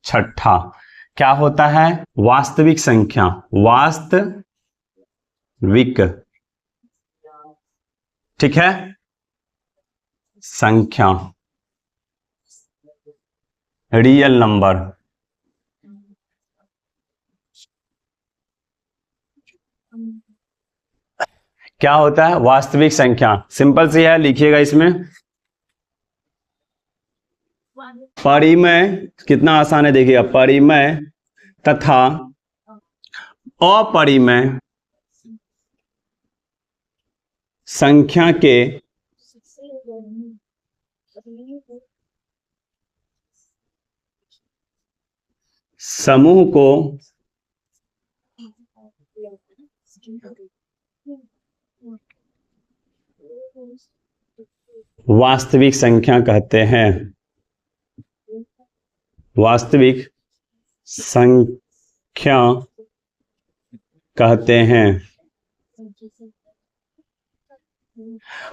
छठा क्या होता है? वास्तविक संख्या। वास्तविक, ठीक है, संख्या, रियल नंबर। क्या होता है? वास्तविक संख्या। सिंपल सी है, लिखिएगा इसमें। परिमेय कितना आसान है, देखिएगा। परिमेय तथा अपरिमेय संख्या के समूह को वास्तविक संख्या कहते हैं। वास्तविक संख्या कहते हैं।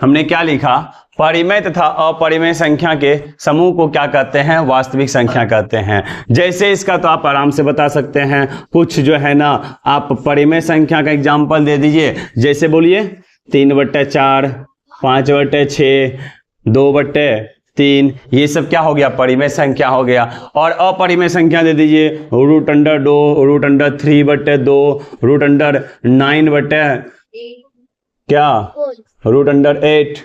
हमने क्या लिखा? परिमेय तथा अपरिमेय संख्या के समूह को क्या कहते हैं? वास्तविक संख्या कहते हैं। जैसे इसका तो आप आराम से बता सकते हैं। कुछ जो है ना, आप परिमेय संख्या का एग्जांपल दे दीजिए। जैसे बोलिए 3/4, 5/6, 2/3, ये सब क्या हो गया? परिमेय संख्या हो गया। और अपरिमेय संख्या दे दीजिए √2, √3/2, √9 क्या, √8।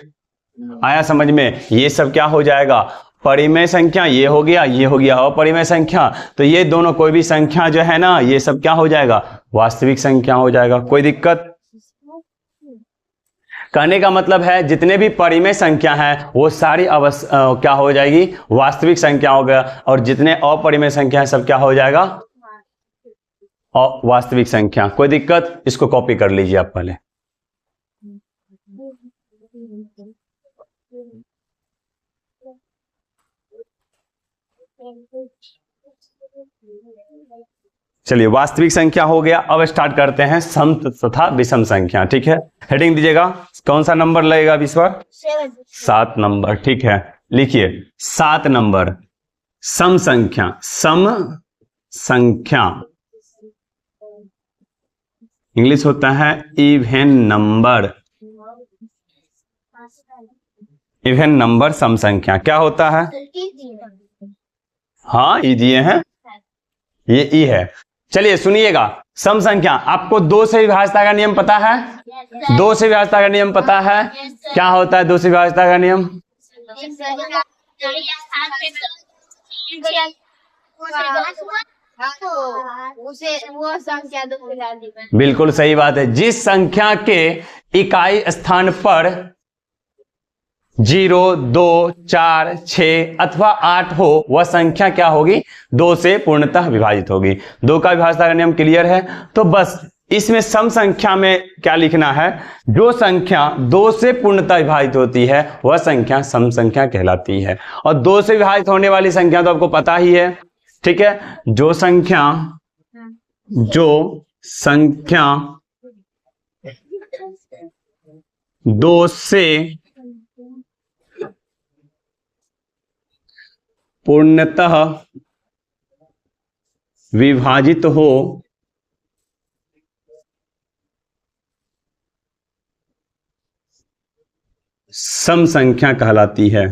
आया समझ में? ये सब क्या हो जाएगा? परिमेय संख्या। ये हो गया, ये हो गया अपरिमेय संख्या। तो ये दोनों कोई भी संख्या जो है ना, ये सब क्या हो जाएगा? वास्तविक संख्या हो जाएगा। कोई दिक्कत? कहने का मतलब है जितने भी परिमेय संख्या है वो सारी क्या हो जाएगी? वास्तविक संख्या हो गया। और जितने अपरिमेय संख्या है सब क्या हो जाएगा? वास्तविक संख्या। कोई दिक्कत? इसको कॉपी कर लीजिए आप पहले। चलिए, वास्तविक संख्या हो गया। अब स्टार्ट करते हैं सम तथा विषम संख्या। ठीक है, हेडिंग दीजिएगा। कौन सा नंबर लगेगा इस बार? 7 नंबर। ठीक है, लिखिए 7 नंबर। सम संख्या। सम संख्या इंग्लिश होता है इवन नंबर। इवन नंबर सम संख्या क्या होता है? हाँ, ई दिए हैं, ये ई है। चलिए सुनिएगा। सम संख्या, आपको 2 से विभाज्यता का नियम पता है? 2 से विभाज्यता का नियम पता है? क्या होता है 2 से विभाज्यता का नियम? बिल्कुल सही बात है। जिस संख्या के इकाई स्थान पर 0, 2, 4, 6 अथवा 8 हो, वह संख्या क्या होगी? 2 से पूर्णतः विभाजित होगी। 2 का विभाज्यता का नियम क्लियर है? तो बस इसमें सम संख्या में क्या लिखना है? जो संख्या 2 से पूर्णतः विभाजित होती है वह संख्या सम संख्या कहलाती है। और 2 से विभाजित होने वाली संख्या तो आपको पता ही है। ठीक है, जो संख्या 2 से पूर्णतः विभाजित हो सम संख्या कहलाती है।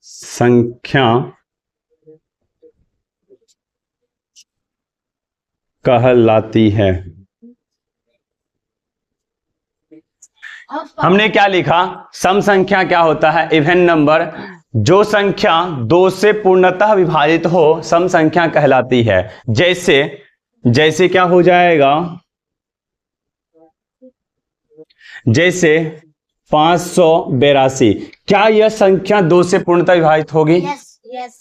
संख्या कहलाती है। हमने क्या लिखा? सम संख्या क्या होता है? Even number. जो संख्या 2 से पूर्णतः विभाजित हो सम संख्या कहलाती है। जैसे क्या हो जाएगा? जैसे 582। क्या यह संख्या 2 से पूर्णतः विभाजित होगी?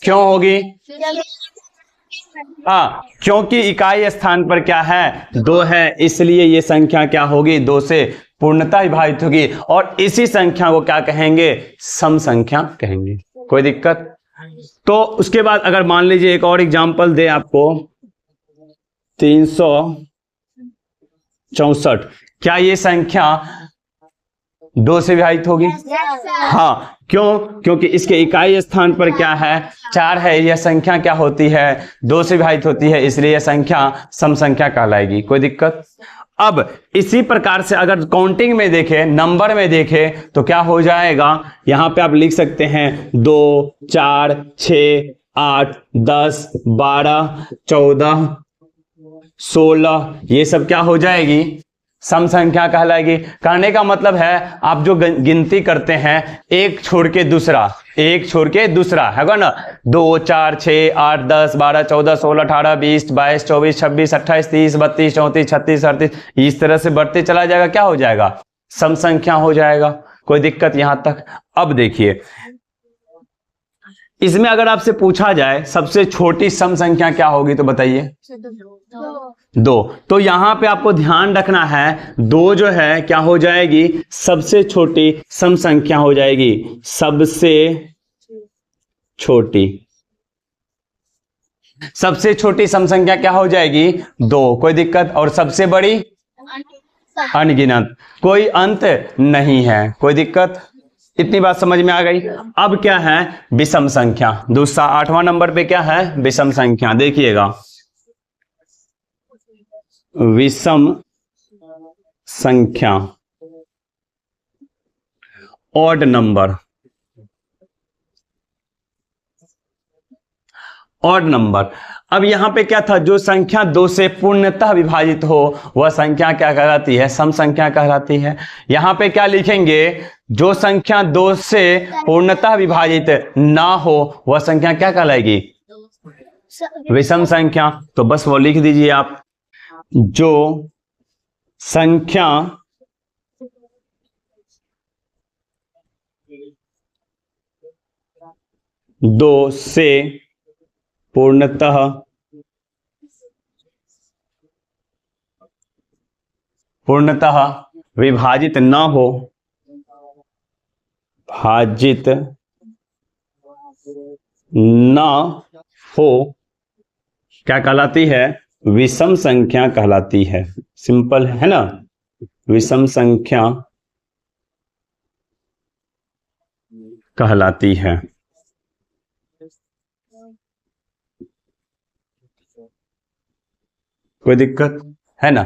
क्यों होगी? हाँ, क्योंकि इकाई स्थान पर क्या है? 2 है, इसलिए ये संख्या क्या होगी? 2 से पूर्णतः विभाजित होगी। और इसी संख्या को क्या कहेंगे? सम संख्या कहेंगे। कोई दिक्कत? तो उसके बाद अगर मान लीजिए एक और एग्जांपल दे आपको, 364। क्या ये संख्या 2 से विभाजित होगी। हाँ, क्यों? क्योंकि इसके इकाई स्थान पर क्या है? 4 है। यह संख्या क्या होती है? 2 से विभाजित होती है, इसलिए यह संख्या सम संख्या कहलाएगी। कोई दिक्कत? अब इसी प्रकार से अगर काउंटिंग में देखें, नंबर में देखें, तो क्या हो जाएगा? यहां पे आप लिख सकते हैं 2, 4, 6, 8, 10, 12, 14, 16, ये सब क्या हो जाएगी? सम संख्या कहलाएगी। कहने का मतलब है आप जो गिनती करते हैं एक छोड़ के दूसरा है ना, 2, 4, 6, 8, 10, 12, 14, 16, 18, 20, 22, 24, 26, 28, 30, 32, 34, 36, 38, इस तरह से बढ़ते चला जाएगा। क्या हो जाएगा? सम संख्या हो जाएगा। कोई दिक्कत यहां तक? अब देखिए, इसमें अगर आपसे पूछा जाए सबसे छोटी सम संख्या क्या होगी, तो बताइए। 2। तो यहां पे आपको ध्यान रखना है, 2 जो है क्या हो जाएगी? सबसे छोटी सम संख्या हो जाएगी। सबसे छोटी सम संख्या क्या हो जाएगी? 2। कोई दिक्कत? और सबसे बड़ी अनगिनत, कोई अंत नहीं है। कोई दिक्कत? इतनी बात समझ में आ गई। अब क्या है? विषम संख्या। दूसरा 8वां नंबर पे क्या है? विषम संख्या। देखिएगा, विषम संख्या, ऑड नंबर। अब यहां पे क्या था? जो संख्या 2 से पूर्णतः विभाजित हो वह संख्या क्या कहलाती है? सम संख्या कहलाती है। यहां पे क्या लिखेंगे? जो संख्या 2 से पूर्णतः विभाजित ना हो वह संख्या क्या कहलाएगी? विषम संख्या। तो बस वो लिख दीजिए आप, जो संख्या 2 से पूर्णतः विभाजित न हो, क्या कहलाती है? विषम संख्या कहलाती है। सिंपल है ना? विषम संख्या कहलाती है। कोई दिक्कत है ना?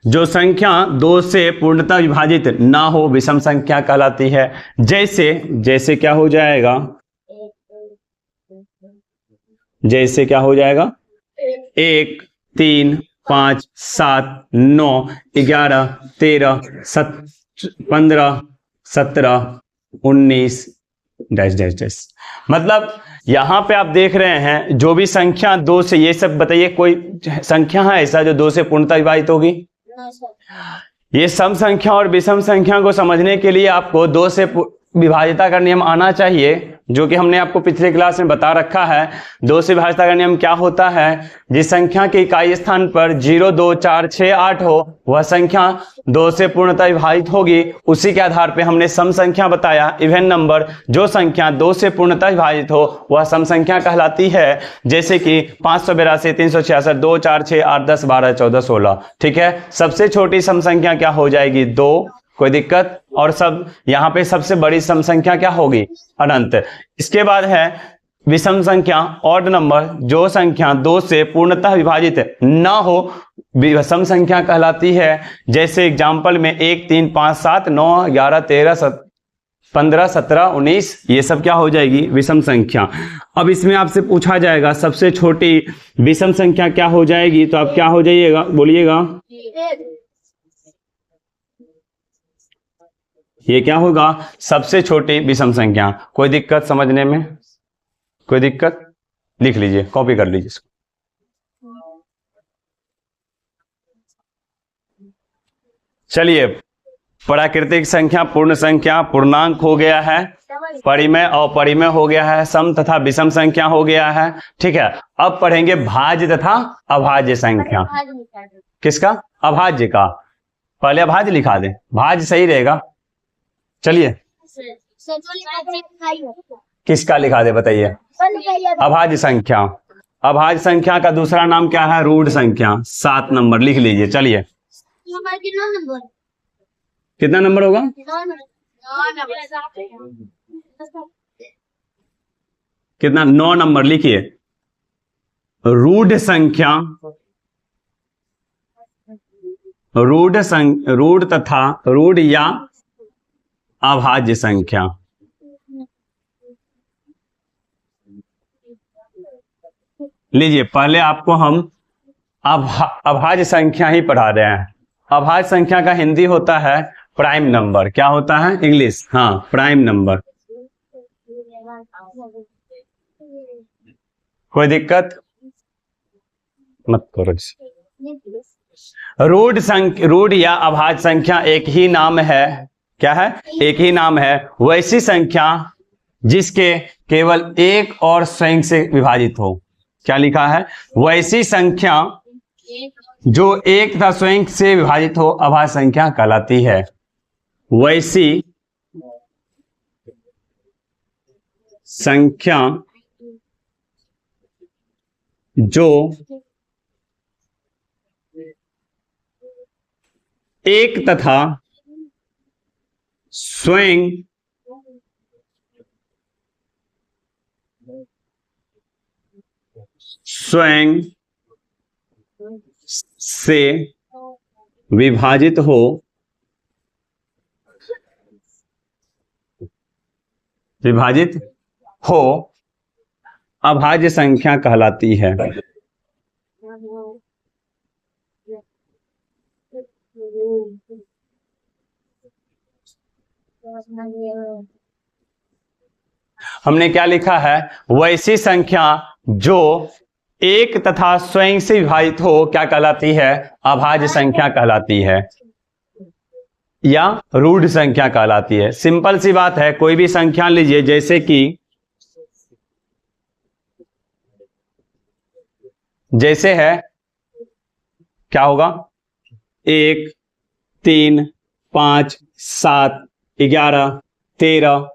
जो संख्या 2 से पूर्णतः विभाजित ना हो विषम संख्या कहलाती है। जैसे क्या हो जाएगा? 1, 3, 5, 7, 9, 11, 13, 15, 17, 19 डैश डैश डैश। मतलब यहां पे आप देख रहे हैं जो भी संख्या 2 से, ये सब बताइए कोई संख्या है ऐसा जो 2 से पूर्णतः विभाजित होगी? ये सम संख्या और विषम संख्या को समझने के लिए आपको 2 से विभाजिता का नियम आना चाहिए, जो कि हमने आपको पिछले क्लास में बता रखा है। 2 से विभाजिता का नियम क्या होता है? जिस संख्या के इकाई स्थान पर 0, 2, 4, 6, 8 हो वह संख्या 2 से पूर्णतः विभाजित होगी। उसी के आधार पे हमने सम संख्या बताया, इवन नंबर। जो संख्या 2 से पूर्णतः विभाजित हो वह सम संख्या कहलाती है। जैसे कि 582, 366, 2, 4, 6, 8, 10, 12, 14, 16। ठीक है, सबसे छोटी सम संख्या क्या हो जाएगी? 2। कोई दिक्कत? और यहां पे सबसे बड़ी सम संख्या क्या होगी? अनंत। इसके बाद है विषम संख्या, ऑड नंबर। जो संख्या 2 से पूर्णतः विभाजित ना हो विषम संख्या कहलाती है। जैसे एग्जांपल में 1, 3, 5, 7, 9, 11, 13, 15, 17, 19, ये सब क्या हो जाएगी? विषम संख्या। अब इसमें आपसे पूछा जाएगा सबसे छोटी विषम संख्या क्या हो जाएगी, तो आप क्या हो जाइएगा? बोलिएगा। ये क्या होगा? सबसे छोटी विषम संख्या। कोई दिक्कत समझने में? कोई दिक्कत? लिख लीजिए, कॉपी कर लीजिए इसको। चलिए, प्राकृतिक संख्या, पूर्ण संख्या, पूर्णांक हो गया है, परिमेय और अपरिमेय हो गया है, सम तथा विषम संख्या हो गया है। ठीक है, अब पढ़ेंगे भाज्य तथा अभाज्य संख्या। किसका? अभाज्य का। पहले अभाज्य लिखा दे, भाज्य सही रहेगा। चलिए, किसका लिखा दे बताइए? अभाज्य संख्या। अभाज्य संख्या का दूसरा नाम क्या है? रूढ़ संख्या। 7 नंबर लिख लीजिए। चलिए, कितना नंबर होगा? कितना? 9 नंबर। लिखिए, रूढ़ तथा रूढ़ या अभाज्य संख्या। लीजिए, पहले आपको हम अभाज्य संख्या ही पढ़ा रहे हैं। अभाज्य संख्या का हिंदी होता है प्राइम नंबर। क्या होता है? इंग्लिश। हाँ, प्राइम नंबर। कोई दिक्कत मत करो। रूढ़ या अभाज्य संख्या एक ही नाम है। क्या है? एक ही नाम है वैसी संख्या जिसके केवल एक और स्वयं से विभाजित हो। क्या लिखा है? वैसी संख्या जो एक तथा स्वयं से विभाजित हो अभाज्य संख्या कहलाती है। वैसी संख्या जो एक तथा स्वयं से विभाजित हो अभाज्य संख्या कहलाती है। हमने क्या लिखा है? वैसी संख्या जो एक तथा स्वयं से विभाजित हो क्या कहलाती है? अभाज्य संख्या कहलाती है या रूढ़ संख्या कहलाती है। सिंपल सी बात है। कोई भी संख्या लीजिए, जैसे है, क्या होगा? 1, 3, 5, 7, 11, 13,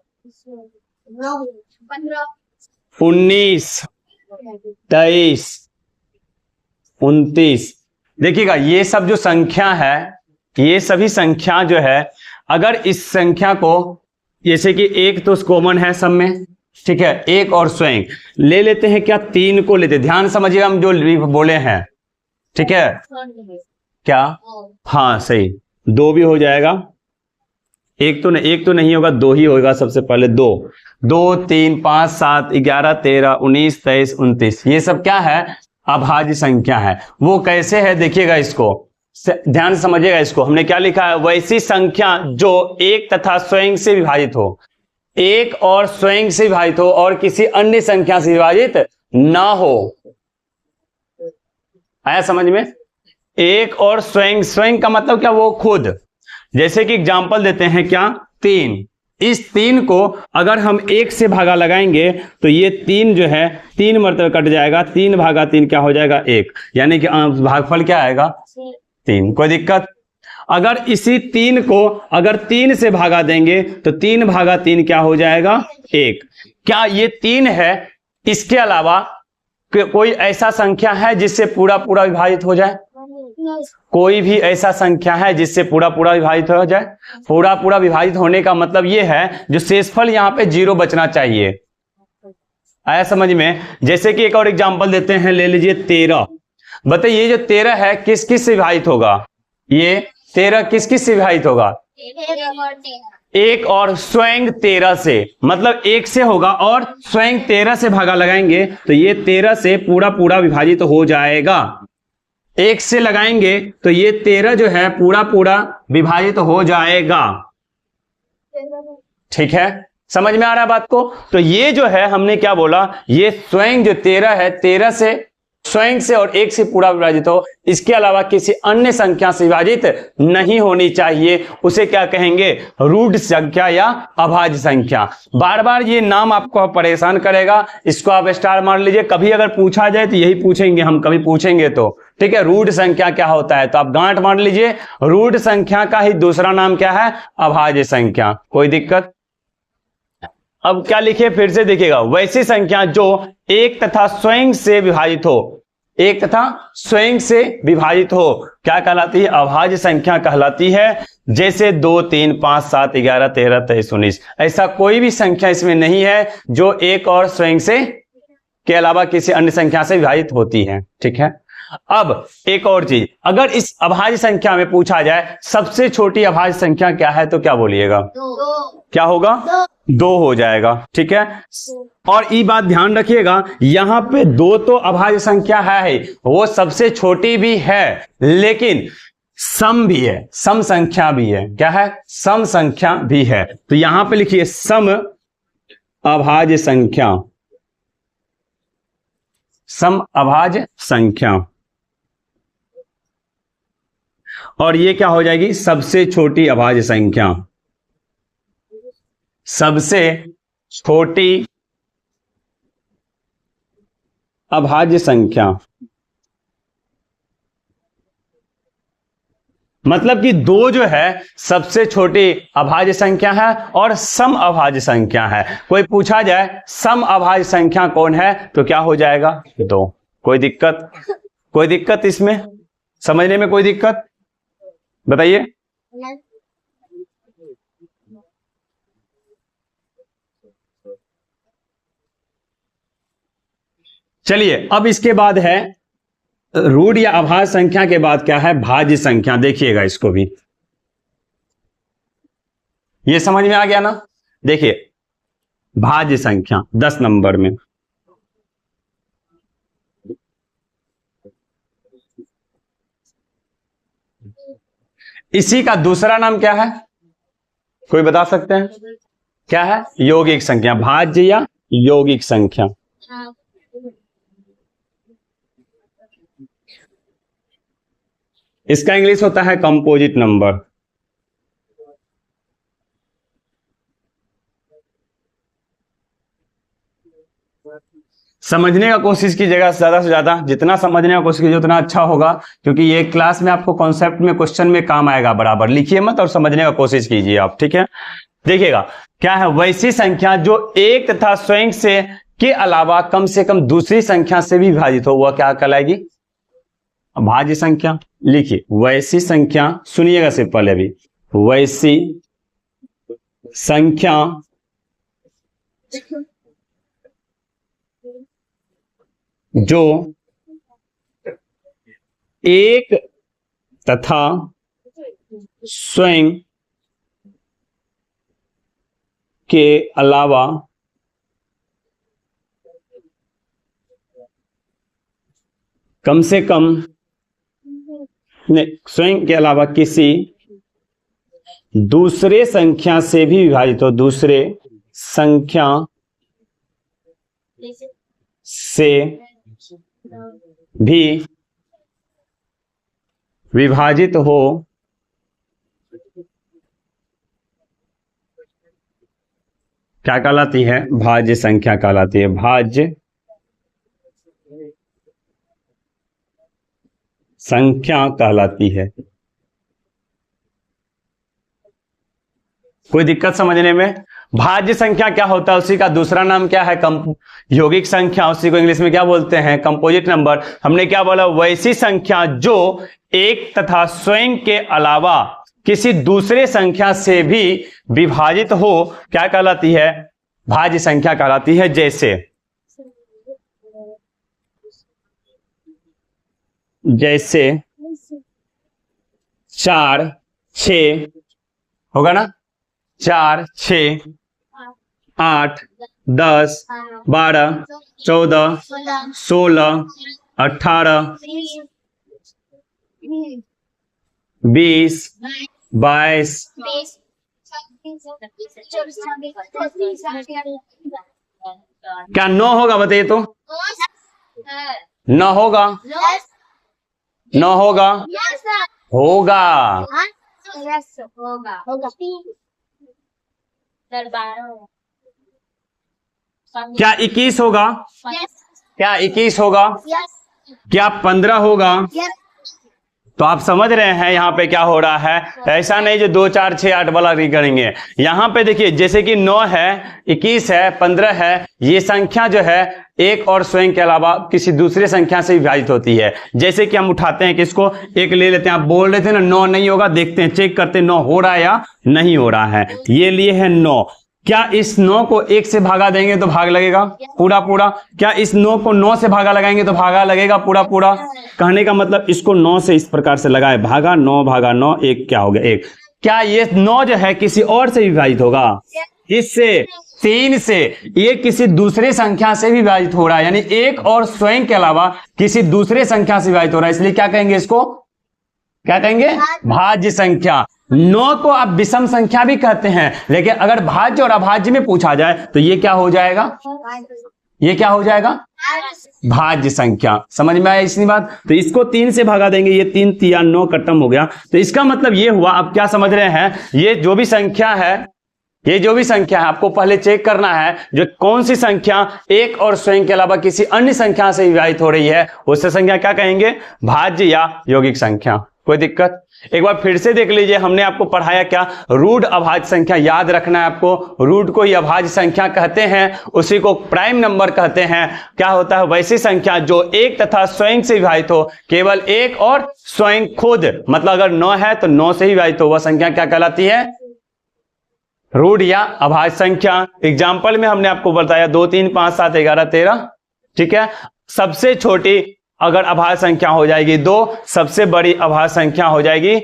19, 23, 29। देखिएगा, ये सब जो संख्या है, ये सभी संख्या जो है, अगर इस संख्या को, जैसे कि एक तो कॉमन है सब में, ठीक है, एक और स्वयं ले लेते हैं। क्या? 3 को लेते। ध्यान समझिएगा हम जो बोले हैं, ठीक है? क्या? हाँ, सही। 2 भी हो जाएगा। एक तो नहीं होगा, 2 ही होगा। सबसे पहले 2, 3, 5, 7, 11, 13, 19, 23, 29। ये सब क्या है? अभाज्य संख्या है। वो कैसे है देखिएगा, इसको ध्यान से समझिएगा। इसको हमने क्या लिखा है? वैसी संख्या जो एक तथा स्वयं से विभाजित हो, एक और स्वयं से विभाजित हो और किसी अन्य संख्या से विभाजित ना हो। आया समझ में? एक और स्वयं का मतलब क्या? वो खुद। जैसे कि एग्जांपल देते हैं, क्या? 3। इस 3 को अगर हम 1 से भागा लगाएंगे तो ये 3 जो है 3 मरतबा कट जाएगा। 3 भागा 3 क्या हो जाएगा? 1। यानी कि भागफल क्या आएगा? 3। कोई दिक्कत? अगर इसी 3 को अगर 3 से भागा देंगे तो 3 भागा 3 क्या हो जाएगा? 1। क्या ये 3 है? इसके अलावा कोई ऐसा संख्या है जिससे पूरा विभाजित हो जाए? कोई भी ऐसा संख्या है जिससे पूरा विभाजित हो जाए? पूरा विभाजित होने का मतलब ये है जो शेषफल यहाँ पे 0 बचना चाहिए। आया समझ में? जैसे कि एक और एग्जांपल देते हैं, ले लीजिए 13। बताइए, ये जो 13 है किस किस से विभाजित होगा? ये 13 किस किस से विभाजित होगा? एक और स्वयं 13 से, मतलब 1 से होगा और स्वयं 13 से भागा लगाएंगे तो ये 13 से पूरा विभाजित हो जाएगा। 1 से लगाएंगे तो ये 13 जो है पूरा विभाजित हो जाएगा। ठीक है, समझ में आ रहा है बात को? तो ये जो है हमने क्या बोला, ये स्वयं जो 13 है, 13 से स्वयं से और 1 से पूरा विभाजित हो, इसके अलावा किसी अन्य संख्या से विभाजित नहीं होनी चाहिए, उसे क्या कहेंगे? रूढ़ संख्या या अभाज्य संख्या। बार बार ये नाम आपको परेशान करेगा, इसको आप स्टार मार लीजिए। कभी अगर पूछा जाए तो यही पूछेंगे हम, कभी पूछेंगे तो, ठीक है, रूढ़ संख्या क्या होता है, तो आप गांठ मार लीजिए। रूढ़ संख्या का ही दूसरा नाम क्या है? अभाज्य संख्या। कोई दिक्कत? अब क्या लिखे फिर से देखिएगा, वैसी संख्या जो एक तथा स्वयं से विभाजित हो, एक तथा स्वयं से विभाजित हो क्या कहलाती है? अभाज्य संख्या कहलाती है। जैसे 2, 3, 5, 7, 11, 13, 23, 19। ऐसा कोई भी संख्या इसमें नहीं है जो एक और स्वयं से के अलावा किसी अन्य संख्या से विभाजित होती है। ठीक है, अब एक और चीज, अगर इस अभाज्य संख्या में पूछा जाए सबसे छोटी अभाज्य संख्या क्या है, तो क्या बोलिएगा? क्या होगा? 2 हो जाएगा। ठीक है, और ये बात ध्यान रखिएगा, यहां पे 2 तो अभाज्य संख्या है, वो सबसे छोटी भी है, लेकिन सम भी है, सम संख्या भी है। क्या है? सम संख्या भी है। तो यहां पे लिखिए सम अभाज्य संख्या, सम अभाज्य संख्या, और ये क्या हो जाएगी? सबसे छोटी अभाज्य संख्या, सबसे छोटी अभाज्य संख्या। मतलब कि 2 जो है सबसे छोटी अभाज्य संख्या है और सम अभाज्य संख्या है। कोई पूछा जाए सम अभाज्य संख्या कौन है, तो क्या हो जाएगा? 2। कोई दिक्कत? कोई दिक्कत इसमें समझने में? कोई दिक्कत बताइए। चलिए, अब इसके बाद है रूढ़ या अभाज्य संख्या के बाद क्या है? भाज्य संख्या। देखिएगा इसको भी, ये समझ में आ गया ना? देखिए भाज्य संख्या 10 नंबर में, इसी का दूसरा नाम क्या है? कोई बता सकते हैं? क्या है? यौगिक संख्या। भाज्य या यौगिक संख्या। इसका इंग्लिश होता है कंपोजिट नंबर। समझने का कोशिश कीजिएगा ज्यादा से ज्यादा, जितना समझने का कोशिश कीजिए उतना अच्छा होगा, क्योंकि ये क्लास में आपको कॉन्सेप्ट में क्वेश्चन में काम आएगा। बराबर लिखिए मत और समझने का कोशिश कीजिए आप। ठीक है, देखिएगा क्या है? वैसी संख्या जो एक तथा स्वयं से के अलावा कम से कम दूसरी संख्या से भी विभाजित हो, वह क्या कहलाएगी? भाज्य संख्या। लिखिए वैसी संख्या, सुनिएगा से पहले भी, वैसी संख्या जो एक तथा स्वयं के अलावा कम से कम, नहीं, स्वयं के अलावा किसी दूसरे संख्या से भी विभाजित हो, दूसरे संख्या से भी विभाजित हो, क्या कहलाती है? भाज्य संख्या कहलाती है। भाज्य संख्या कहलाती है। कोई दिक्कत समझने में? भाज्य संख्या क्या होता है? उसी का दूसरा नाम क्या है? यौगिक संख्या। उसी को इंग्लिश में क्या बोलते हैं? Composite number. हमने क्या बोला? वैसी संख्या जो एक तथा स्वयं के अलावा किसी दूसरे संख्या से भी विभाजित हो, क्या कहलाती है? भाज्य संख्या कहलाती है। जैसे 4, 6 होगा ना? 4, 6, 8, 10, 12, 14, 16, 18, 20, 22। क्या 9 होगा? बताइए तो। 9 होगा? 9 होगा? होगा। क्या 21 होगा? क्या 21 होगा? क्या 15 होगा? तो आप समझ रहे हैं यहाँ पे क्या हो रहा है, ऐसा नहीं जो 2 4 6 8 वाला करेंगे। यहाँ पे देखिए जैसे कि 9 है, 21 है, 15 है, ये संख्या जो है एक और स्वयं के अलावा किसी दूसरे संख्या से विभाजित होती है। जैसे कि हम उठाते हैं किसको, एक ले लेते हैं, आप बोल रहे थे ना 9 नहीं होगा, देखते हैं चेक करते हैं 9 हो रहा है या नहीं हो रहा है। ये लिए है 9, क्या इस 9 को 1 से भागा देंगे तो भाग लगेगा पूरा पूरा? क्या इस 9 को 9 से भागा लगाएंगे तो भागा लगेगा पूरा पूरा? कहने का मतलब इसको 9 से इस प्रकार से लगाए, भागा 9 भागा 9, 1 क्या हो गया 1। क्या ये 9 जो है किसी और से विभाजित होगा? इससे, 3 से, ये किसी दूसरे संख्या से विभाजित हो रहा है, यानी एक और स्वयं के अलावा किसी दूसरे संख्या से विभाजित हो रहा है, इसलिए क्या कहेंगे इसको, क्या कहेंगे? भाज्य संख्या। 9 को आप विषम संख्या भी कहते हैं, लेकिन अगर भाज्य और अभाज्य में पूछा जाए तो ये क्या हो जाएगा, ये क्या हो जाएगा? भाज्य संख्या। समझ में आया इतनी बात? तो इसको 3 से भागा देंगे, ये 3 3 9 खत्म हो गया। तो इसका मतलब ये हुआ, आप क्या समझ रहे हैं, ये जो भी संख्या है, ये जो भी संख्या है आपको पहले चेक करना है जो कौन सी संख्या एक और स्वयं के अलावा किसी अन्य संख्या से विभाजित हो रही है, उससे संख्या क्या कहेंगे? भाज्य या यौगिक संख्या। कोई दिक्कत? एक बार फिर से देख लीजिए, हमने आपको पढ़ाया क्या, रूट अभाज्य संख्या याद रखना है आपको। रूट को ही अभाज्य संख्या कहते हैं, उसी को प्राइम नंबर कहते हैं। क्या होता है? वैसी संख्या जो एक तथा स्वयं से विभाजित हो, केवल एक और स्वयं खुद, मतलब अगर 9 है तो 9 से ही विभाजित हो, वह संख्या क्या कहलाती है? रूट या अभाज्य संख्या। एग्जाम्पल में हमने आपको बताया 2 3 5 7 11 13, ठीक है। सबसे छोटी अगर अभाज्य संख्या हो जाएगी 2, सबसे बड़ी अभाज्य संख्या हो जाएगी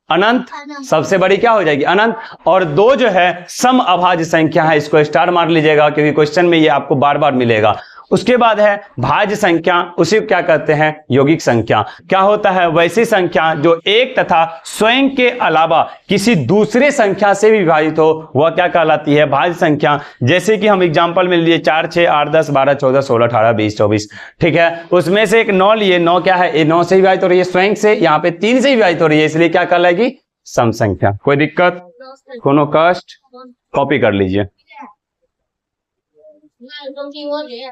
अनंत, सबसे बड़ी क्या हो जाएगी? अनंत। और 2 जो है सम अभाज्य संख्या है, इसको स्टार मार लीजिएगा क्योंकि क्वेश्चन में ये आपको बार बार मिलेगा। उसके बाद है भाज्य संख्या, उसी को क्या कहते हैं? यौगिक संख्या। क्या होता है? वैसी संख्या जो एक तथा स्वयं के अलावा किसी दूसरे संख्या से भी विभाजित हो, वह क्या कहलाती है? भाज्य संख्या। जैसे कि हम एग्जांपल में लिए 4 6 8 10 12 14 16 18 20 24, ठीक है। उसमें से एक 9 लिए, 9 क्या है? 9 से विभाजित हो रही है स्वयं से, यहाँ पे 3 से विभाजित हो रही है, इसलिए क्या कहलाएगी? सम संख्या। कोई दिक्कत? कोनो कष्ट? कॉपी कर लीजिए।